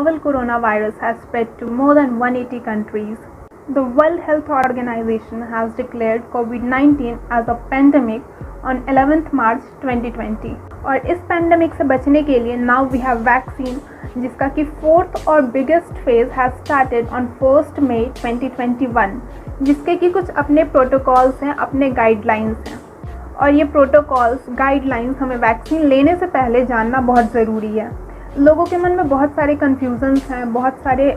Novel coronavirus has spread to more than 180 countries. The World Health Organization has declared COVID-19 as a pandemic on 11th March 2020. और इस pandemic से बचने के लिए now we have vaccine, जिसका कि fourth और biggest phase has started on 1st May 2021, जिसके कि कुछ अपने प्रोटोकॉल्स हैं, अपने गाइडलाइंस हैं। और ये प्रोटोकॉल्स गाइडलाइंस हमें वैक्सीन लेने से पहले जानना बहुत ज़रूरी है। लोगों के मन में बहुत सारे कन्फ्यूजन्स हैं, बहुत सारे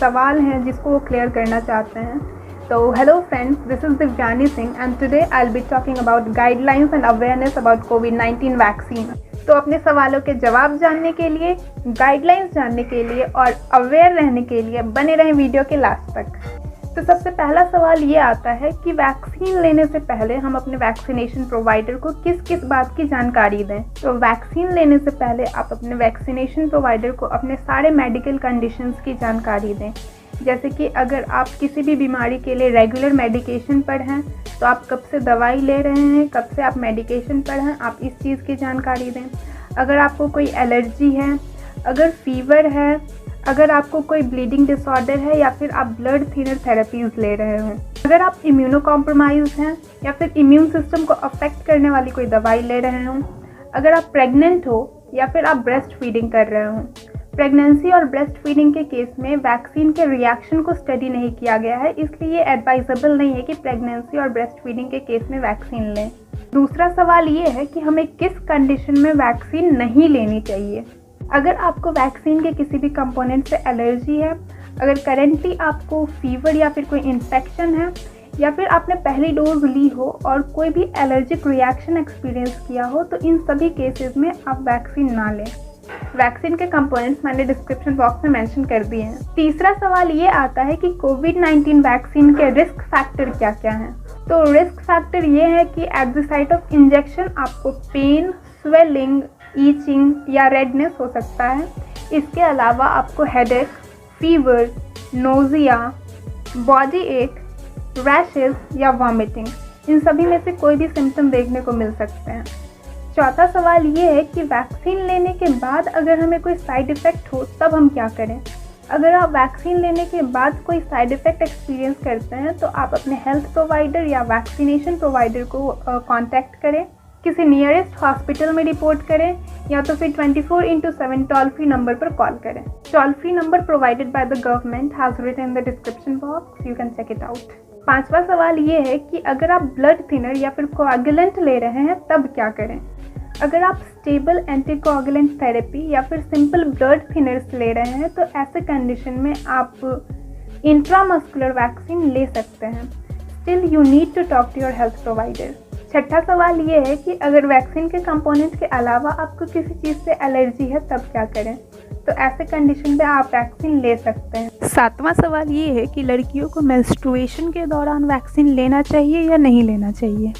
सवाल हैं जिसको वो क्लियर करना चाहते हैं। तो hello friends, this is Divyani Singh and today I will be talking about guidelines and awareness about covid vaccine. तो अपने सवालों के जवाब जानने के लिए, गाइडलाइंस जानने के लिए और अवेयर रहने के लिए बने रहें वीडियो के लास्ट तक। तो सबसे पहला सवाल ये आता है कि वैक्सीन लेने से पहले हम अपने वैक्सीनेशन प्रोवाइडर को किस किस बात की जानकारी दें। तो वैक्सीन लेने से पहले आप अपने वैक्सीनेशन प्रोवाइडर को अपने सारे मेडिकल कंडीशंस की जानकारी दें। जैसे कि अगर आप किसी भी बीमारी के लिए रेगुलर मेडिकेशन पर हैं, तो आप कब से दवाई ले रहे हैं, कब से आप मेडिकेशन पर हैं, आप इस चीज़ की जानकारी दें। अगर आपको कोई एलर्जी है, अगर फीवर है, अगर आपको कोई ब्लीडिंग डिसऑर्डर है या फिर आप ब्लड थिनर थेरेपीज़ ले रहे हो, अगर आप इम्यूनो कॉम्प्रोमाइज हैं या फिर इम्यून सिस्टम को अफेक्ट करने वाली कोई दवाई ले रहे हो, अगर आप प्रेग्नेंट हो या फिर आप ब्रेस्ट फीडिंग कर रहे हो। प्रेगनेंसी और ब्रेस्ट फीडिंग के केस में वैक्सीन के रिएक्शन को स्टडी नहीं किया गया है, इसलिए ये एडवाइजेबल नहीं है कि प्रेगनेंसी और ब्रेस्ट फीडिंग के केस में वैक्सीन लें। दूसरा सवाल ये है कि हमें किस कंडीशन में वैक्सीन नहीं लेनी चाहिए। अगर आपको वैक्सीन के किसी भी कंपोनेंट से एलर्जी है, अगर करेंटली आपको फीवर या फिर कोई इन्फेक्शन है, या फिर आपने पहली डोज ली हो और कोई भी एलर्जिक रिएक्शन एक्सपीरियंस किया हो, तो इन सभी केसेस में आप वैक्सीन ना लें। वैक्सीन के कंपोनेंट्स मैंने डिस्क्रिप्शन बॉक्स में मेंशन कर दिए हैं। तीसरा सवाल ये आता है कि कोविड-19 वैक्सीन के रिस्क फैक्टर क्या क्या हैं। तो रिस्क फैक्टर ये है कि at the site of injection आपको पेन, स्वेलिंग, ईचिंग या रेडनेस हो सकता है। इसके अलावा आपको हेडेक, फीवर, नोजिया, बॉडी एक, रैशेस या वॉमिटिंग, इन सभी में से कोई भी सिम्टम देखने को मिल सकते हैं। चौथा सवाल ये है कि वैक्सीन लेने के बाद अगर हमें कोई साइड इफ़ेक्ट हो तब हम क्या करें। अगर आप वैक्सीन लेने के बाद कोई साइड इफ़ेक्ट एक्सपीरियंस करते हैं तो आप अपने हेल्थ प्रोवाइडर या वैक्सीनेशन प्रोवाइडर को कांटेक्ट करें, किसी नियरेस्ट हॉस्पिटल में रिपोर्ट करें या तो फिर 24/7 टोल फ्री नंबर पर कॉल करें। Toll free number provided by the government has written in the description box, you can check it out. पांचवा सवाल ये है कि अगर आप ब्लड थिनर या फिर कोआगुलेंट ले रहे हैं तब क्या करें। अगर आप स्टेबल एंटीकोआगुलेंट थेरेपी या फिर सिंपल ब्लड थिनर्स ले रहे हैं तो ऐसे कंडीशन में आप इंट्रामस्कुलर वैक्सीन ले सकते हैं। Still you need to talk to your health provider. छठा सवाल ये है कि अगर वैक्सीन के कंपोनेंट्स के अलावा आपको किसी चीज़ से एलर्जी है तब क्या करें। तो ऐसे कंडीशन पे आप वैक्सीन ले सकते हैं। सातवां सवाल ये है कि लड़कियों को मेंस्ट्रुएशन के दौरान वैक्सीन लेना चाहिए या नहीं लेना चाहिए।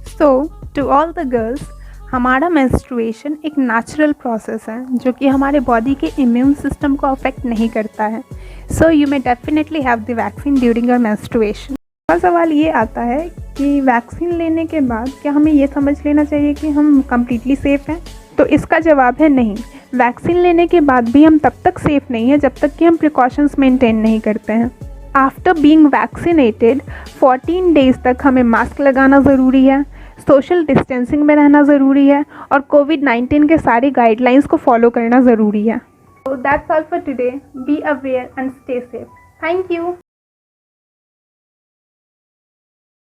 सो टू ऑल द गर्ल्स, हमारा मेंस्ट्रुएशन एक नेचुरल प्रोसेस है जो कि हमारे बॉडी के इम्यून सिस्टम को अफेक्ट नहीं करता है। So you may definitely have the vaccine during your menstruation. सवाल ये आता है कि वैक्सीन लेने के बाद क्या हमें ये समझ लेना चाहिए कि हम कम्प्लीटली सेफ़ हैं। तो इसका जवाब है नहीं। वैक्सीन लेने के बाद भी हम तब तक सेफ़ नहीं है जब तक कि हम प्रिकॉशंस मेंटेन नहीं करते हैं। आफ्टर बीइंग वैक्सीनेटेड 14 डेज़ तक हमें मास्क लगाना ज़रूरी है, सोशल डिस्टेंसिंग में रहना ज़रूरी है और कोविड-19 के सारी गाइडलाइंस को फॉलो करना ज़रूरी है। So that's all for today. Be aware and stay safe. Thank you.